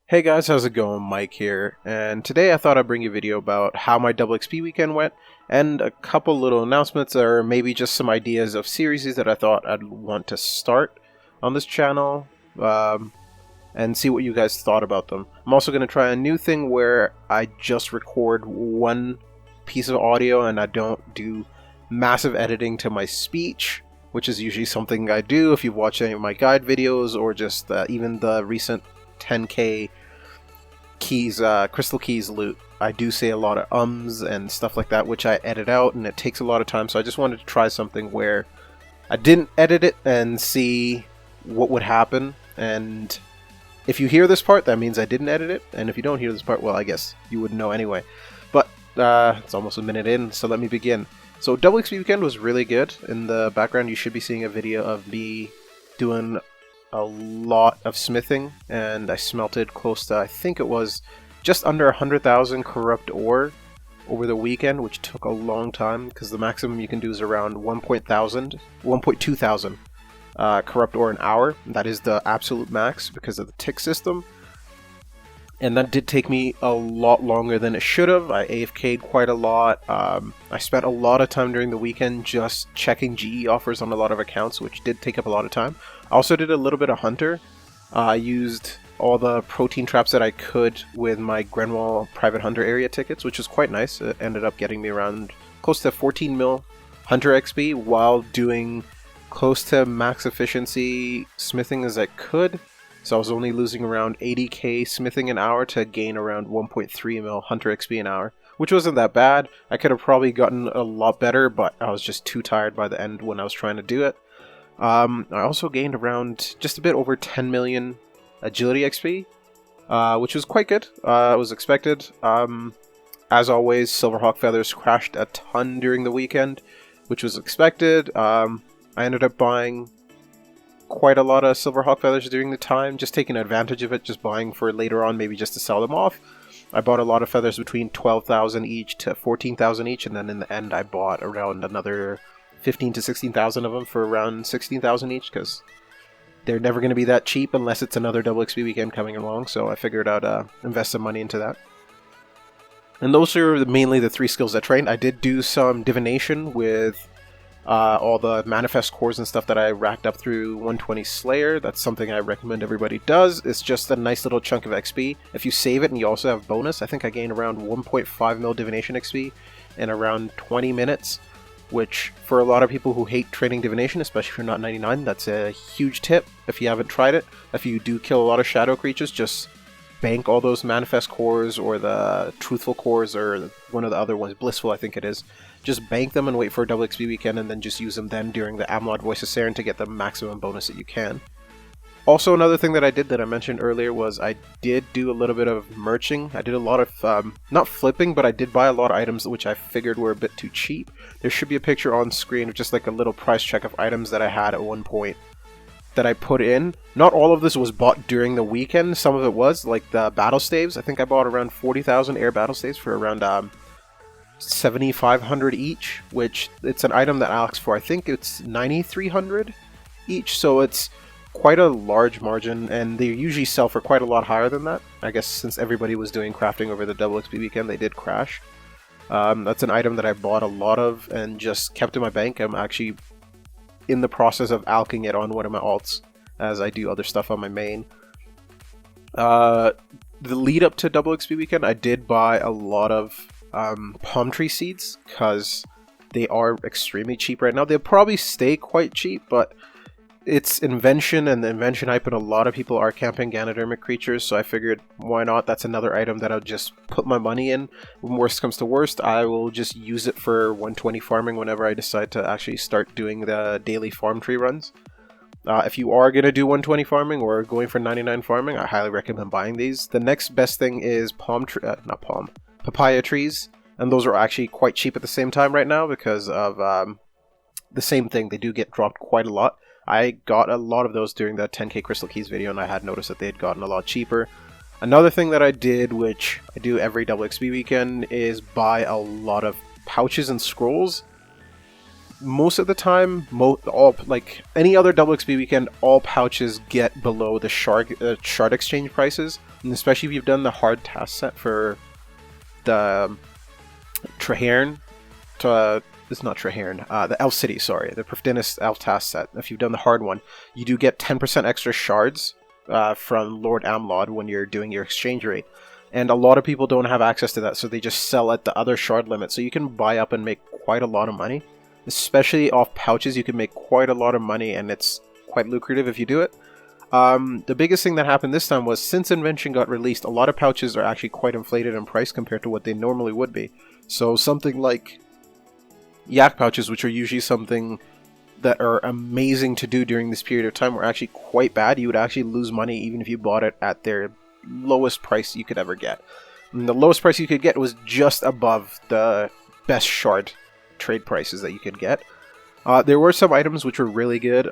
Hey guys, how's it going? Mike here, and today I thought I'd bring you a video about how my Xp weekend went, and a couple little announcements, or maybe just some ideas of series that I thought I'd want to start on this channel, and see what you guys thought about them. I'm also going to try a new thing where I just record one piece of audio and I don't do massive editing to my speech, which is usually something I do if you've watched any of my guide videos, or just even the recent 10k keys, crystal keys loot. I do say a lot of ums and stuff like that, which I edit out, and it takes a lot of time, so I just wanted to try something where I didn't edit it and see what would happen. And if you hear this part, that means I didn't edit it, and if you don't hear this part, well, I guess you wouldn't know anyway. But it's almost a minute in, so let me begin. So Xp weekend was really good. In the background you should be seeing a video of me doing a lot of smithing, and I smelted close to, I think it was just under 100,000 corrupt ore over the weekend, which took a long time because the maximum you can do is around 1.2 thousand corrupt ore an hour. That is the absolute max because of the tick system, and that did take me a lot longer than it should have. I AFK'd quite a lot. I spent a lot of time during the weekend just checking GE offers on a lot of accounts, which did take up a lot of time. I also did a little bit of Hunter. I used all the protein traps that I could with my Grenwall private Hunter area tickets, which was quite nice. It ended up getting me around close to 14 mil Hunter XP while doing close to max efficiency smithing as I could. So I was only losing around 80k smithing an hour to gain around 1.3 mil Hunter XP an hour, which wasn't that bad. I could have probably gotten a lot better, but I was just too tired by the end when I was trying to do it. I also gained around just a bit over 10 million agility XP, which was quite good. It was expected. As always, Silverhawk feathers crashed a ton during the weekend, which was expected. I ended up buying quite a lot of Silverhawk feathers during the time, just taking advantage of it, just buying for later on, maybe just to sell them off. I bought a lot of feathers between 12,000 each to 14,000 each, and then in the end I bought around another 15 to 16,000 of them for around 16,000 each, because they're never going to be that cheap unless it's another Xp weekend coming along, so I figured I'd invest some money into that. And those are mainly the three skills I trained. I did do some divination with all the manifest cores and stuff that I racked up through 120 Slayer. That's something I recommend everybody does. It's just a nice little chunk of XP. If you save it and you also have bonus, I think I gained around 1.5 mil divination XP in around 20 minutes, which for a lot of people who hate training divination, especially if you're not 99, that's a huge tip if you haven't tried it. If you do kill a lot of shadow creatures, just bank all those manifest cores or the truthful cores or one of the other ones, blissful I think it is. Just bank them and wait for a Xp weekend, and then just use them then during the Amlod Voice of Saren to get the maximum bonus that you can. Also, another thing that I did that I mentioned earlier was I did do a little bit of merching. I did a lot of, not flipping, but I did buy a lot of items which I figured were a bit too cheap. There should be a picture on screen of just like a little price check of items that I had at one point that I put in. Not all of this was bought during the weekend. Some of it was, like the battle staves. I think I bought around 40,000 air battle staves for around 7,500 each, which it's an item that asks for, I think it's 9,300 each, so it's quite a large margin, and they usually sell for quite a lot higher than that. I guess since everybody was doing crafting over the Xp weekend, they did crash. That's an item that I bought a lot of and just kept in my bank. I'm actually in the process of alching it on one of my alts as I do other stuff on my main. The lead up to Xp weekend, I did buy a lot of palm tree seeds because they are extremely cheap right now. They'll probably stay quite cheap, but it's invention, and the invention hype, and a lot of people are camping Ganodermic creatures, so I figured why not. That's another item that I'll just put my money in. When worst comes to worst, I will just use it for 120 farming whenever I decide to actually start doing the daily farm tree runs. If you are going to do 120 farming or going for 99 farming, I highly recommend buying these. The next best thing is papaya trees, and those are actually quite cheap at the same time right now because of the same thing. They do get dropped quite a lot. I got a lot of those during the 10k Crystal Keys video, and I had noticed that they had gotten a lot cheaper. Another thing that I did, which I do every Xp weekend, is buy a lot of pouches and scrolls. most of the time, like any other Xp weekend, all pouches get below the shard exchange prices. and especially if you've done the hard task set for the Traherne, it's not Traherne, the Elf City, sorry, the Prifddinas Elf task set. If you've done the hard one, you do get 10% extra shards from Lord Amlod when you're doing your exchange rate. And a lot of people don't have access to that, so they just sell at the other shard limit. So you can buy up and make quite a lot of money. Especially off pouches, you can make quite a lot of money, and it's quite lucrative if you do it. The biggest thing that happened this time was, since Invention got released, a lot of pouches are actually quite inflated in price compared to what they normally would be. So something like yak pouches, which are usually something that are amazing to do during this period of time, were actually quite bad. You would actually lose money even if you bought it at their lowest price you could ever get. And the lowest price you could get was just above the best shard trade prices that you could get. There were some items which were really good.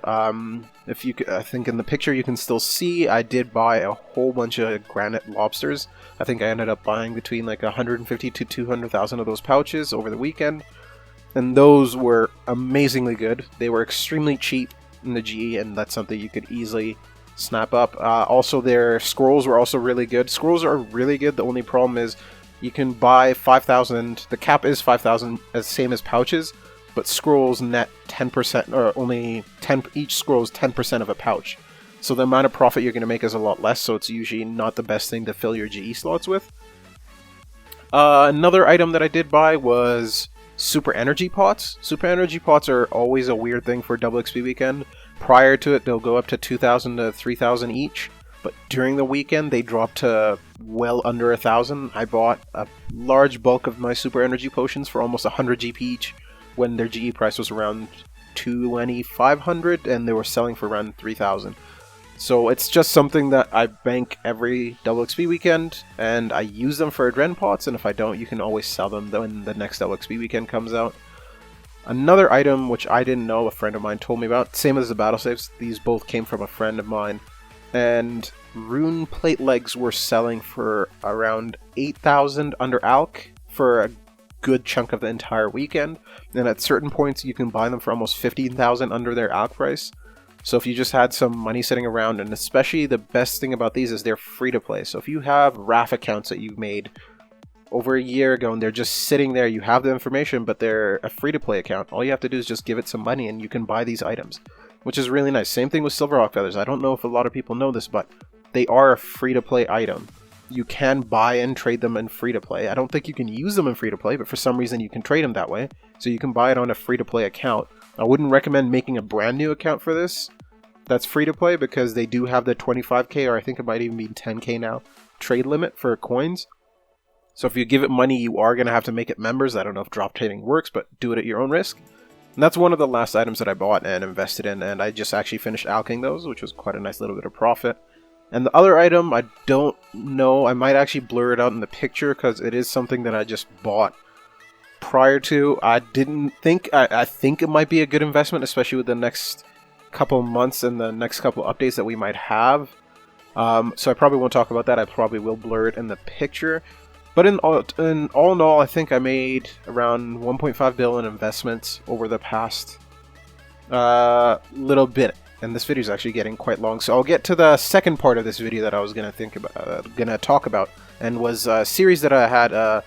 If you could, I think in the picture you can still see I did buy a whole bunch of granite lobsters. I think I ended up buying between like 150 to 200,000 of those pouches over the weekend. And those were amazingly good. They were extremely cheap in the GE, and that's something you could easily snap up. Also, their scrolls were also really good. Scrolls are really good. The only problem is you can buy 5,000. The cap is 5,000, as same as pouches, but scrolls net 10%, or only 10. Each scroll is 10% of a pouch. So the amount of profit you're going to make is a lot less. So it's usually not the best thing to fill your GE slots with. Another item that I did buy was super energy pots. Super energy pots are always a weird thing for Double XP weekend. Prior to it, they'll go up to 2,000 to 3,000 each, but during the weekend, they drop to well under 1,000. I bought a large bulk of my super energy potions for almost 100 GP each when their GE price was around 2,500, and they were selling for around 3,000. So it's just something that I bank every Double XP weekend, and I use them for Adren pots, and if I don't, you can always sell them when the next Double XP weekend comes out. Another item which I didn't know, a friend of mine told me about, same as the battle saves, these both came from a friend of mine, and rune plate legs were selling for around 8,000 under Alk for a good chunk of the entire weekend, and at certain points you can buy them for almost 15,000 under their Alk price. So if you just had some money sitting around, and especially the best thing about these is they're free to play. So if you have RAF accounts that you've made over a year ago and they're just sitting there, you have the information, but they're a free to play account. All you have to do is just give it some money and you can buy these items, which is really nice. Same thing with Silver Rock Feathers. I don't know if a lot of people know this, but they are a free to play item. You can buy and trade them in free to play. I don't think you can use them in free to play, but for some reason you can trade them that way. So you can buy it on a free to play account. I wouldn't recommend making a brand new account for this that's free to play, because they do have the 25k, or I think it might even be 10k now, trade limit for coins. So if you give it money, you are going to have to make it members. I don't know if drop trading works, but do it at your own risk. And that's one of the last items that I bought and invested in, and I just actually finished alching those, which was quite a nice little bit of profit. And the other item, I don't know, I might actually blur it out in the picture because it is something that I just bought prior to. I think it might be a good investment, especially with the next couple months and the next couple updates that we might have. So I probably won't talk about that. I probably will blur it in the picture. But in all in all, I think I made around 1.5 billion in investments over the past little bit. And this video is actually getting quite long, so I'll get to the second part of this video that I was gonna talk about, and was a series that I had a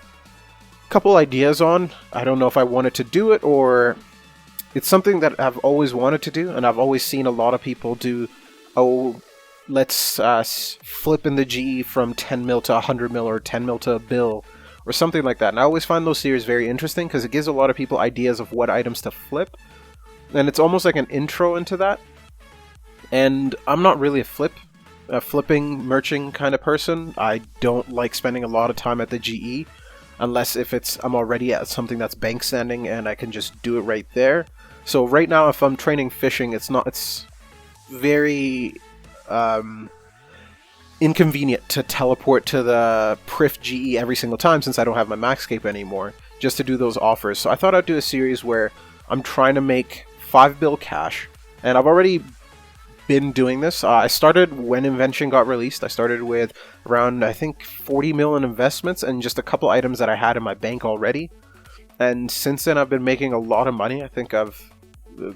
couple ideas on. I don't know if I wanted to do it, or it's something that I've always wanted to do, and I've always seen a lot of people do. Oh, let's flip in the GE from 10 mil to 100 mil, or 10 mil to a bill, or something like that. And I always find those series very interesting because it gives a lot of people ideas of what items to flip, and it's almost like an intro into that. And I'm not really a flipping, merching kind of person. I don't like spending a lot of time at the GE, unless if I'm already at something that's bank sending and I can just do it right there. So right now, if I'm training fishing, it's very inconvenient to teleport to the Prif GE every single time, since I don't have my Maxscape anymore, just to do those offers. So I thought I'd do a series where I'm trying to make 5 bill cash, and I've already been doing this. I started when Invention got released. I started with around, I think, 40 mil in investments and just a couple items that I had in my bank already. And since then, I've been making a lot of money. I think I've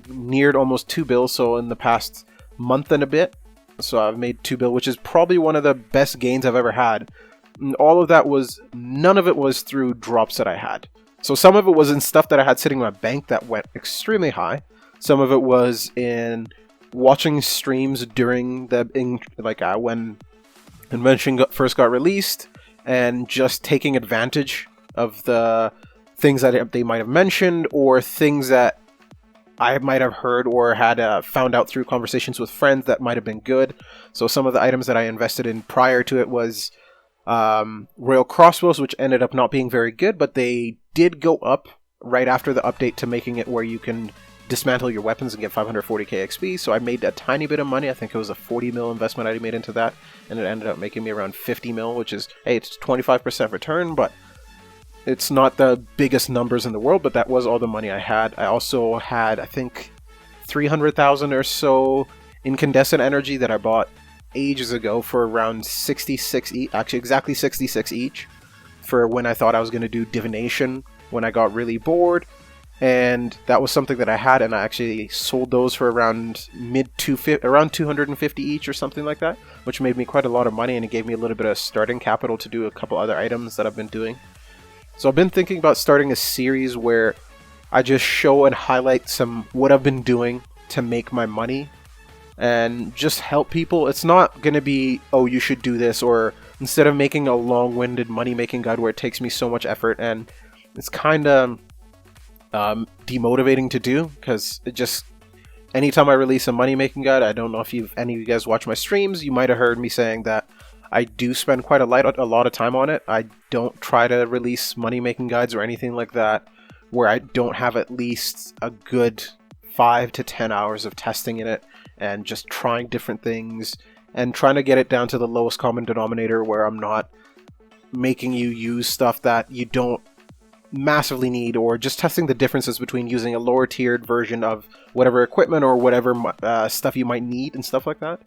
neared almost 2 bills, so in the past month and a bit. So I've made 2 bill, which is probably one of the best gains I've ever had. And all of that was, none of it was through drops that I had. So some of it was in stuff that I had sitting in my bank that went extremely high. Some of it was in watching streams during when Invention first got released, and just taking advantage of the things that they might have mentioned, or things that I might have heard or had found out through conversations with friends that might have been good. So some of the items that I invested in prior to it was Royal Crossbows, which ended up not being very good, but they did go up right after the update to making it where you can dismantle your weapons and get 540k XP. So I made a tiny bit of money. I think it was a 40 mil investment I made into that, and it ended up making me around 50 mil, which is, hey, it's 25% return, but it's not the biggest numbers in the world, but that was all the money I had. I also had, I think, 300,000 or so incandescent energy that I bought ages ago for around 66 each, actually exactly 66 each, for when I thought I was going to do divination when I got really bored. And that was something that I had, and I actually sold those for around around 250 each or something like that, which made me quite a lot of money, and it gave me a little bit of starting capital to do a couple other items that I've been doing. So I've been thinking about starting a series where I just show and highlight what I've been doing to make my money and just help people. It's not going to be, oh, you should do this, or instead of making a long-winded money-making guide where it takes me so much effort, and it's kind of demotivating to do, because it just, anytime I release a money-making guide, I don't know if any of you guys watch my streams, you might have heard me saying that I do spend quite a lot of time on it. I don't try to release money-making guides or anything like that where I don't have at least a good 5 to 10 hours of testing in it and just trying different things and trying to get it down to the lowest common denominator, where I'm not making you use stuff that you don't massively need, or just testing the differences between using a lower tiered version of whatever equipment or whatever stuff you might need and stuff like that.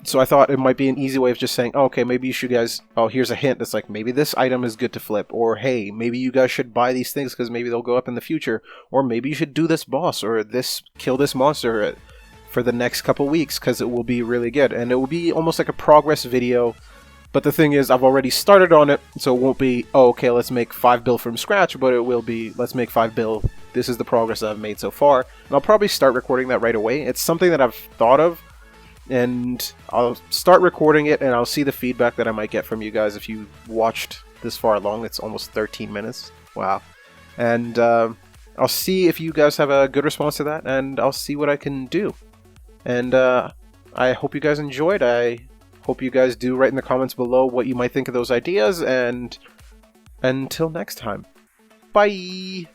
So I thought it might be an easy way of just saying, oh, okay, maybe you should guys, oh, here's a hint that's like, maybe this item is good to flip, or hey, maybe you guys should buy these things because maybe they'll go up in the future, or maybe you should do this boss or kill this monster for the next couple weeks because it will be really good. And it will be almost like a progress video. But the thing is, I've already started on it, so it won't be, oh, okay, let's make 5 bill from scratch, but it will be, let's make 5 bill. This is the progress I've made so far. And I'll probably start recording that right away. It's something that I've thought of, and I'll start recording it, and I'll see the feedback that I might get from you guys if you watched this far along. It's almost 13 minutes. Wow. And I'll see if you guys have a good response to that, and I'll see what I can do. And I hope you guys enjoyed. I hope you guys do write in the comments below what you might think of those ideas, and until next time, bye!